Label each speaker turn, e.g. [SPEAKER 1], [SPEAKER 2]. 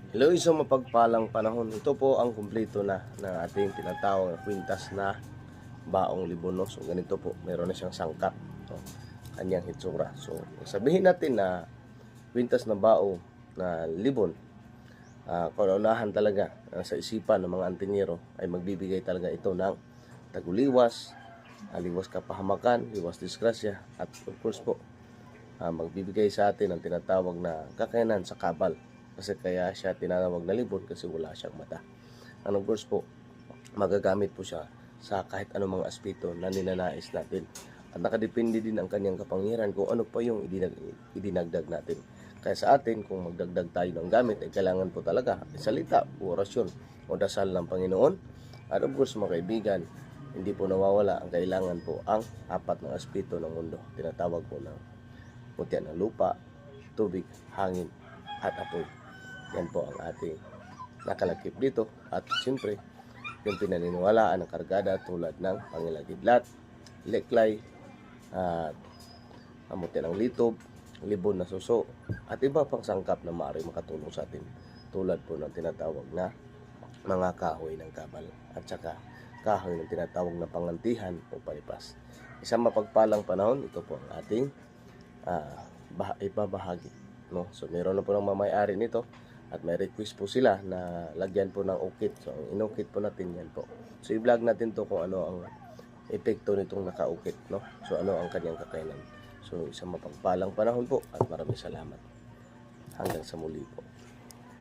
[SPEAKER 1] Hello, isang mapagpalang panahon. Ito po ang kumpleto na ng ating tinatawag na kwintas na baong libon. No? So ganito po, meron na siyang sangkap. No? Kanyang hitsura. So sabihin natin na kwintas na bao na libon, kaunahan talaga sa isipan ng mga antinyero ay magbibigay talaga ito ng taguliwas, liwas kapahamakan, liwas disgrasya, at of course po, magbibigay sa atin ang tinatawag na kakayanan sa kabal. Kasi kaya siya tinatawag na libon kasi wala siyang mata. And of course po, magagamit po siya sa kahit anong mga aspeto na ninanais natin. At nakadepende din ang kanyang kapangyarihan kung ano pa yung idinagdag natin. Kaya sa atin, kung magdagdag tayo ng gamit, ay kailangan po talaga salita o orasyon o dasal ng Panginoon. At of course mga kaibigan, hindi po nawawala ang kailangan po ang apat ng aspeto ng mundo. Tinatawag po ng mutya ng lupa, tubig, hangin, at apoy. Yan po ang ating nakalakip dito. At siyempre, yung pinaniniwalaan ng kargada tulad ng pangilagidlat, leklay, at amutin ng litob, libon na suso, at iba pang sangkap na maaari makatulong sa atin. Tulad po ng tinatawag na mga kahoy ng kabal at saka kahoy ng tinatawag na pangantihan o palipas. Isang mapagpalang panahon, ito po ang ating ibabahagi. No? So meron na po ng mamay-ari nito. At may request po sila na lagyan po ng ukit. So, ang inukit po natin yan po. So, i-vlog natin to kung ano ang epekto nitong nakaukit, no? So, ano ang kanyang kakayanan. So, isang mapagpalang panahon po at maraming salamat. Hanggang sa muli po.